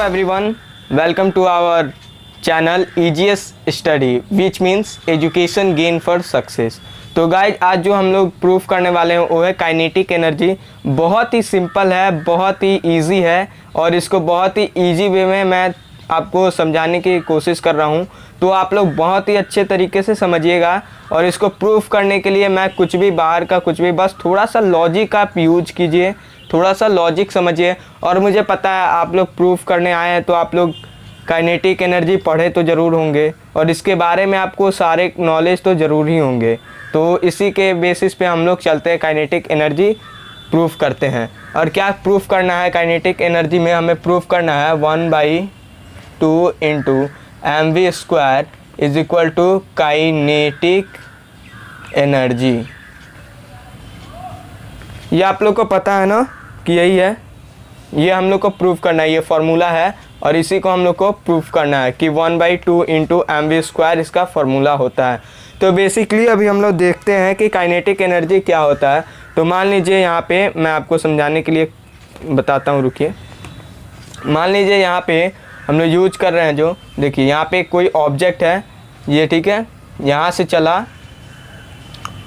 everyone, welcome to our channel EGS Study which means Education Gain for Success। तो guys आज जो हम लोग प्रूफ करने वाले हैं वो है काइनेटिक एनर्जी। बहुत ही सिंपल है, बहुत ही इजी है और इसको बहुत ही इजी वे में मैं आपको समझाने की कोशिश कर रहा हूँ, तो आप लोग बहुत ही अच्छे तरीके से समझिएगा। और इसको प्रूफ करने के लिए मैं कुछ भी बाहर का कुछ भी, बस थोड़ा सा लॉजिक आप यूज कीजिए, थोड़ा सा लॉजिक समझिए। और मुझे पता है आप लोग प्रूफ करने आए हैं तो आप लोग काइनेटिक एनर्जी पढ़े तो ज़रूर होंगे और इसके बारे में आपको सारे नॉलेज तो ज़रूर ही होंगे। तो इसी के बेसिस पे हम लोग चलते हैं, काइनेटिक एनर्जी प्रूफ करते हैं। और क्या प्रूफ करना है काइनेटिक एनर्जी में? हमें प्रूफ करना है 1/2 into mv² is equal to kinetic energy. ये आप लोग को पता है ना कि यही है, ये हम लोग को प्रूफ करना है, ये फार्मूला है और इसी को हम लोग को प्रूफ करना है कि 1/2 इंटू mv² इसका फार्मूला होता है। तो बेसिकली अभी हम लोग देखते हैं कि काइनेटिक एनर्जी क्या होता है। तो मान लीजिए यहाँ पे मैं आपको समझाने के लिए बताता हूँ, रुकिए। मान लीजिए यहाँ पे हम लोग यूज कर रहे हैं, जो देखिए यहाँ पे कोई ऑब्जेक्ट है ये, ठीक है, यहाँ से चला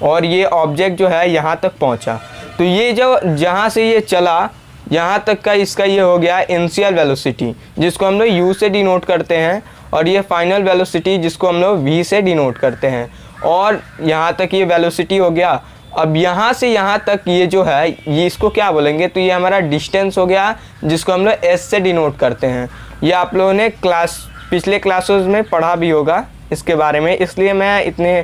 और ये ऑब्जेक्ट जो है यहाँ तक पहुँचा। तो ये जो जहाँ से ये चला यहाँ तक का इसका ये हो गया इनिशियल वेलोसिटी, जिसको हम लोग u से डिनोट करते हैं, और ये फाइनल वेलोसिटी जिसको हम लोग v से डिनोट करते हैं। और यहाँ तक ये वेलोसिटी हो गया। अब यहाँ से यहाँ तक ये जो है ये इसको क्या बोलेंगे? तो ये हमारा डिस्टेंस हो गया, जिसको हम लोग s से डिनोट करते हैं। ये आप लोगों ने पिछले क्लासेस में पढ़ा भी होगा इसके बारे में, इसलिए मैं इतने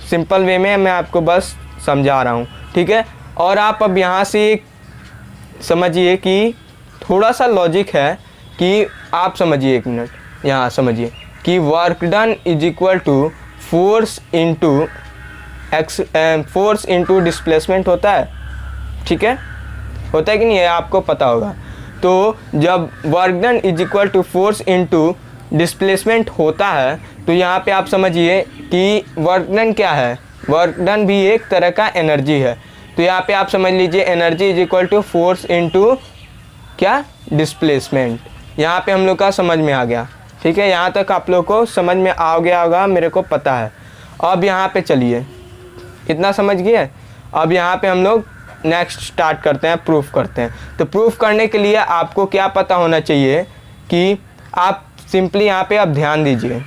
सिंपल वे में मैं आपको बस समझा रहा हूँ, ठीक है। और आप अब यहाँ से समझिए कि थोड़ा सा लॉजिक है कि आप समझिए, एक मिनट यहाँ समझिए कि work done is equal to force into displacement होता है, ठीक है, होता है कि नहीं है, आपको पता होगा। तो जब work done is equal to force into displacement होता है तो यहाँ पे आप समझिए कि वर्क डन क्या है? वर्क डन भी एक तरह का एनर्जी है। तो यहाँ पे आप समझ लीजिए energy is equal to force into क्या? डिस्प्लेसमेंट। यहाँ पे हम लोग का समझ में आ गया, ठीक है, यहाँ तक आप लोग को समझ में आ गया होगा, मेरे को पता है। अब यहाँ पे चलिए, इतना समझ गए। अब यहाँ पे हम लोग नेक्स्ट स्टार्ट करते हैं, प्रूफ करते हैं। तो प्रूफ करने के लिए आपको क्या पता होना चाहिए कि आप सिंपली यहाँ पे आप ध्यान दीजिए,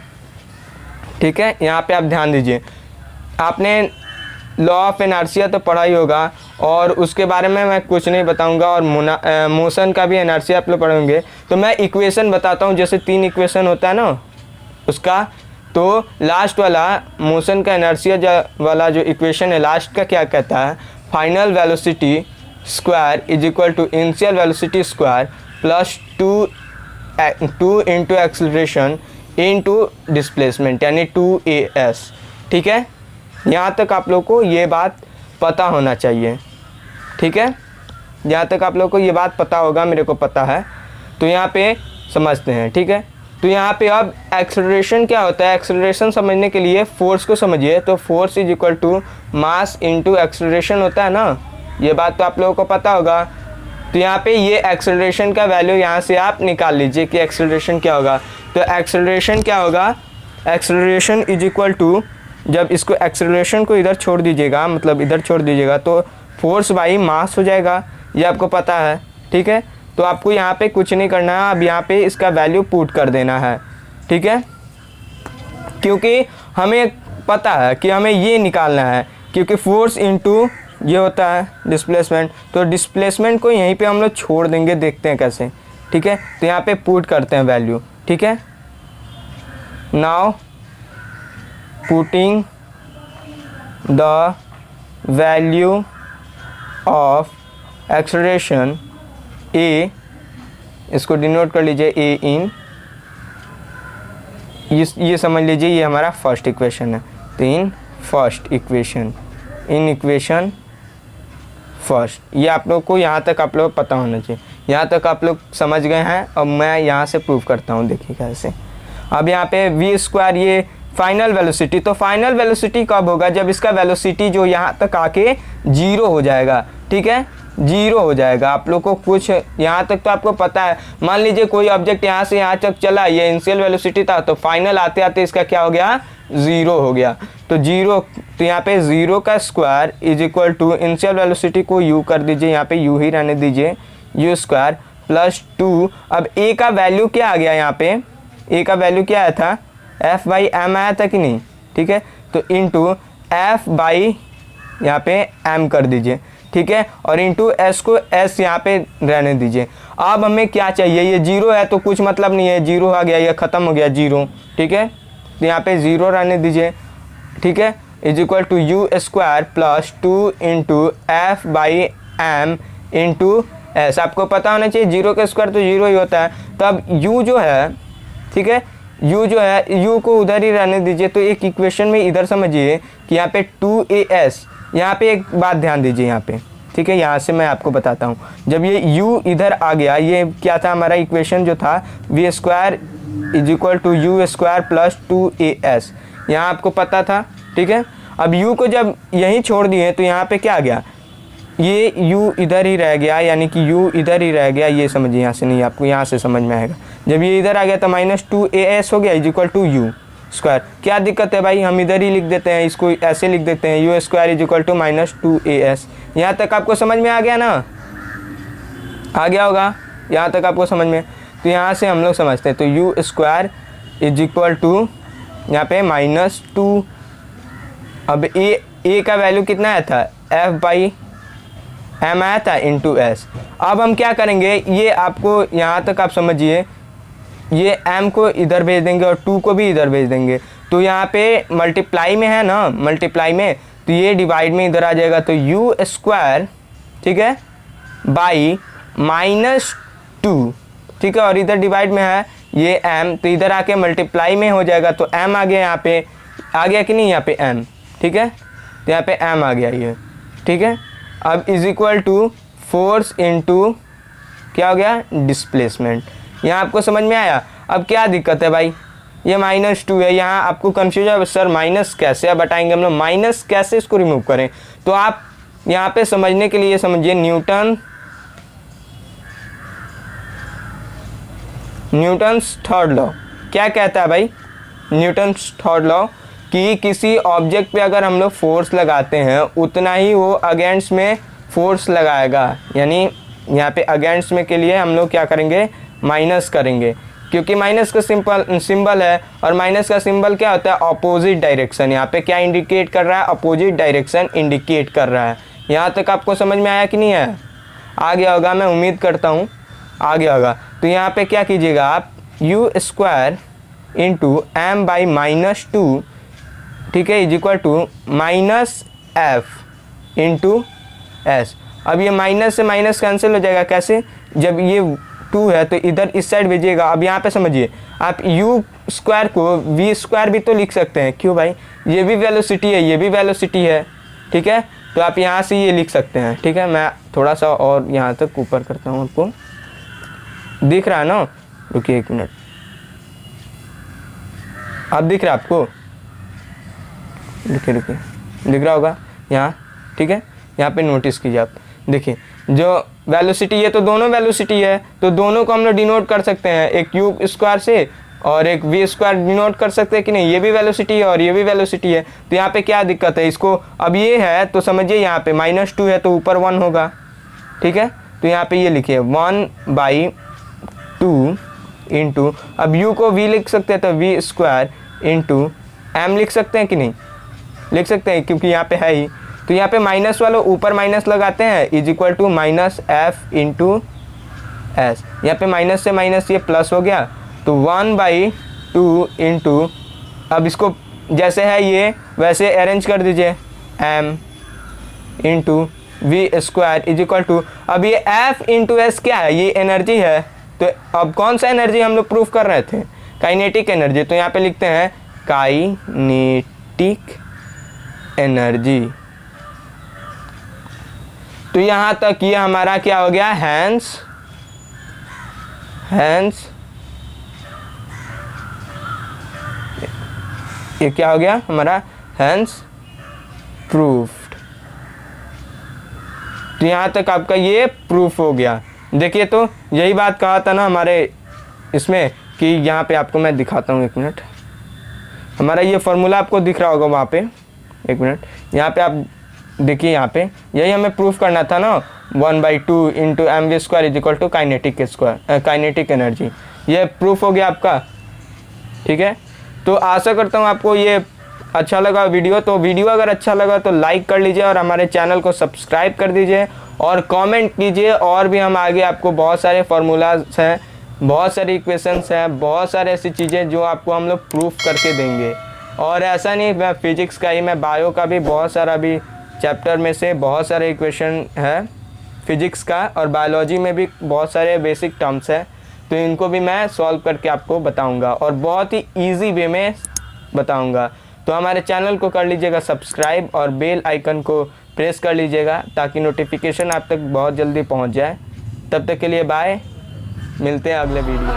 ठीक है, यहाँ पे आप ध्यान दीजिए। आपने लॉ ऑफ इनर्शिया तो पढ़ा ही होगा और उसके बारे में मैं कुछ नहीं बताऊंगा, और मोशन का भी इनर्शिया आप लोग पढ़ेंगे। तो मैं इक्वेशन बताता हूँ, जैसे 3 इक्वेशन होता है ना उसका। तो लास्ट वाला मोशन का इनर्शिया वाला जो इक्वेशन है लास्ट का, क्या कहता है? Final velocity square is equal to initial velocity square plus 2 into acceleration into displacement, यानी 2as, ठीक है। यहाँ तक आप लोग को ये बात पता होना चाहिए, ठीक है, यहाँ तक आप लोग को ये बात पता होगा, मेरे को पता है। तो यहाँ पे समझते हैं, ठीक है। तो यहाँ पे अब एक्सेलरेशन क्या होता है? एक्सेलरेशन समझने के लिए फोर्स को समझिए। तो force is equal to mass into acceleration होता है ना, ये बात तो आप लोगों को पता होगा। तो यहाँ पे ये एक्सेलरेशन का वैल्यू यहाँ से आप निकाल लीजिए कि एक्सेलरेशन क्या होगा। तो एक्सेलरेशन क्या होगा? एक्सेलरेशन इज इक्वल टू, जब इसको एक्सेलरेशन को इधर छोड़ दीजिएगा, मतलब इधर छोड़ दीजिएगा, तो फोर्स बाई मास हो जाएगा, ये आपको पता है, ठीक है। तो आपको यहाँ पे कुछ नहीं करना है, अब यहाँ पे इसका वैल्यू पुट कर देना है, ठीक है, क्योंकि हमें पता है कि हमें ये निकालना है, क्योंकि फोर्स इनटू ये होता है डिस्प्लेसमेंट। तो डिस्प्लेसमेंट को यहीं पे हम लोग छोड़ देंगे, देखते हैं कैसे, ठीक है। तो यहाँ पे पुट करते हैं वैल्यू, ठीक है। Now putting the value of acceleration a, इसको डिनोट कर लीजिए a in, ये समझ लीजिए ये हमारा फर्स्ट इक्वेशन है। तो in first equation, in equation first, ये आप लोग को यहाँ तक आप लोग पता होना चाहिए। यहाँ तक आप लोग समझ गए हैं। अब मैं यहाँ से प्रूव करता हूँ, देखिए कैसे। अब यहाँ पे v², ये फाइनल वेलोसिटी। तो फाइनल वेलोसिटी कब होगा? जब इसका वेलोसिटी जो यहाँ तक आके 0 हो जाएगा, ठीक है। जीरो हो जाएगा। आप लोग को कुछ यहाँ तक तो आपको पता है। मान लीजिए कोई ऑब्जेक्ट यहाँ से यहाँ तक चला, ये इनिशियल वेलोसिटी था, तो फाइनल आते आते इसका क्या हो गया, ज़ीरो हो गया। तो जीरो, तो यहाँ पे ज़ीरो का square is equal to initial velocity को यू कर दीजिए, यहाँ पे यू ही रहने दीजिए, यू स्क्वायर प्लस 2। अब ए का वैल्यू क्या आ गया, यहाँ पे ए का वैल्यू क्या आया था, एफ बाई एम आया था कि नहीं, ठीक है। तो इंटू एफ बाई यहाँ पे एम कर दीजिए, ठीक है, और इंटू एस को एस यहाँ पे रहने दीजिए। अब हमें क्या चाहिए, ये जीरो है तो कुछ मतलब नहीं है, जीरो आ गया, ये ख़त्म हो गया जीरो, ठीक है। तो यहाँ पे ज़ीरो रहने दीजिए, ठीक है, is equal to u square plus 2 into F by M into S. आपको पता होना चाहिए जीरो का स्क्वायर तो जीरो ही होता है। तो अब यू जो है, ठीक है, यू जो है, यू को उधर ही रहने दीजिए। तो एक इक्वेशन में इधर समझिए कि यहाँ पे 2as, यहाँ पे एक बात ध्यान दीजिए यहाँ पे, ठीक है, यहाँ से मैं आपको बताता हूँ। जब ये u इधर आ गया, ये क्या था हमारा इक्वेशन जो था, V square is equal to u square plus 2as, यहाँ आपको पता था, ठीक है। अब u को जब यहीं छोड़ दिए तो यहाँ पे क्या आ गया, ये u इधर ही रह गया, यानी कि u इधर ही रह गया, ये समझिए, यहाँ से नहीं, आपको यहाँ से समझ में आएगा। जब ये इधर आ गया तो -2as हो गया is equal to u square. क्या दिक्कत है भाई, हम इधर ही लिख देते हैं, इसको ऐसे लिख देते हैं, u square is equal to -2as। यहाँ तक आपको समझ में आ गया ना, आ गया होगा, यहाँ तक आपको समझ में। तो यहाँ से हम लोग समझते हैं, तो u square is equal to यहाँ पे -2। अब ए का वैल्यू कितना आया था, एफ बाई एम आया था इंटू एस। अब हम क्या करेंगे, ये आपको यहाँ तक आप समझिए, ये m को इधर भेज देंगे और 2 को भी इधर भेज देंगे। तो यहाँ पे मल्टीप्लाई में है ना, मल्टीप्लाई में, तो ये डिवाइड में इधर आ जाएगा। तो यू स्क्वायर, ठीक है, बाई -2, ठीक है, और इधर डिवाइड में है ये m, तो इधर आके मल्टीप्लाई में हो जाएगा। तो m आ गया, यहाँ पे आ गया कि नहीं, यहाँ पे m, ठीक है, तो यहाँ पे m आ गया ये, ठीक है। अब is equal to force into क्या हो गया, डिस्प्लेसमेंट। यहाँ आपको समझ में आया। अब क्या दिक्कत है भाई, ये -2 है, यहाँ आपको कंफ्यूजन है, सर माइनस कैसे, अब बताएंगे हम लोग माइनस कैसे इसको रिमूव करें। तो आप यहाँ पे समझने के लिए समझिए, न्यूटन्स थर्ड लॉ क्या कहता है भाई, न्यूटन्स थर्ड लॉ कि किसी ऑब्जेक्ट पे अगर हम लोग फोर्स लगाते हैं उतना ही वो अगेंस्ट में फोर्स लगाएगा। यानी यहाँ पे अगेंस्ट में के लिए हम लोग क्या करेंगे, माइनस करेंगे, क्योंकि माइनस का सिंबल है, और माइनस का सिंबल क्या होता है, अपोजिट डायरेक्शन। यहाँ पे क्या इंडिकेट कर रहा है, अपोजिट डायरेक्शन इंडिकेट कर रहा है। यहाँ तक आपको समझ में आया कि नहीं आया, आ गया होगा, मैं उम्मीद करता हूँ आ गया होगा। तो यहाँ पे क्या कीजिएगा आप, u square into M by -2, ठीक है, is equal to -f into S. अब ये माइनस से माइनस कैंसिल हो जाएगा, कैसे, जब ये 2 है तो इधर इस साइड भेजिएगा। अब यहाँ पे समझिए, आप u स्क्वायर को v स्क्वायर भी तो लिख सकते हैं, क्यों भाई, ये भी वेलोसिटी है, ये भी वेलोसिटी है, ठीक है। तो आप यहाँ से ये लिख सकते हैं, ठीक है। मैं थोड़ा सा और यहाँ तक ऊपर करता हूँ, आपको दिख रहा है ना, रुकिए 1 मिनट, अब दिख रहा है आपको, रुकिए दिख रहा होगा यहाँ, ठीक है। यहाँ पे नोटिस कीजिए आप, देखिए जो वेलोसिटी, ये तो दोनों वेलोसिटी है, तो दोनों को हम लोग डिनोट कर सकते हैं, एक यू स्क्वायर से और एक वी स्क्वायर डिनोट कर सकते हैं कि नहीं, ये भी वेलोसिटी है और ये भी वेलोसिटी है। तो यहाँ पे क्या दिक्कत है इसको, अब ये है तो समझिए यहाँ पे -2 है तो ऊपर 1 होगा, ठीक है। तो यहाँ पे ये लिखिए 1/2 इंटू, अब यू को वी लिख सकते हैं तो वी स्क्वायर इंटू एम लिख सकते हैं कि नहीं, लिख सकते हैं, क्योंकि यहाँ पे है ही। तो यहाँ पे माइनस वालों ऊपर माइनस लगाते हैं, is equal to -f into S. यहाँ पे माइनस से माइनस ये प्लस हो गया, तो 1/2 इंटू, अब इसको जैसे है ये वैसे अरेंज कर दीजिए, m into V square is equal to, अब ये f इंटू एस क्या है, ये एनर्जी है। तो अब कौन सा एनर्जी हम लोग प्रूफ कर रहे थे, काइनेटिक एनर्जी। तो यहाँ पे लिखते हैं काइनेटिक एनर्जी। तो यहाँ तक ये हमारा क्या हो गया, हैंस ये क्या हो गया हमारा, हैंस प्रूफ्ड। तो यहाँ तक आपका ये प्रूफ हो गया। देखिए तो यही बात कहा था ना हमारे इसमें कि यहाँ पे आपको मैं दिखाता हूँ, 1 मिनट। हमारा ये फार्मूला आपको दिख रहा होगा वहाँ पे, 1 मिनट। यहाँ पे आप देखिए, यहाँ पे यही हमें प्रूफ करना था ना, 1/2 into mv² is equal to kinetic energy. ये प्रूफ हो गया आपका, ठीक है। तो आशा करता हूँ आपको ये अच्छा लगा वीडियो। तो वीडियो अगर अच्छा लगा तो लाइक कर लीजिए और हमारे चैनल को सब्सक्राइब कर दीजिए और कमेंट कीजिए। और भी हम आगे आपको बहुत सारे फार्मूलाज हैं, बहुत सारी इक्वेशंस हैं, बहुत सारे ऐसी चीज़ें जो आपको हम लोग प्रूफ करके देंगे। और ऐसा नहीं मैं फिजिक्स का ही, मैं बायो का भी बहुत सारा भी चैप्टर में से बहुत सारे इक्वेशन है फिजिक्स का, और बायोलॉजी में भी बहुत सारे बेसिक टर्म्स हैं, तो इनको भी मैं सॉल्व करके आपको बताऊंगा और बहुत ही इजी वे में बताऊंगा। तो हमारे चैनल को कर लीजिएगा सब्सक्राइब और बेल आइकन को प्रेस कर लीजिएगा ताकि नोटिफिकेशन आप तक बहुत जल्दी पहुंच जाए। तब तक के लिए बाय, मिलते हैं अगले वीडियो।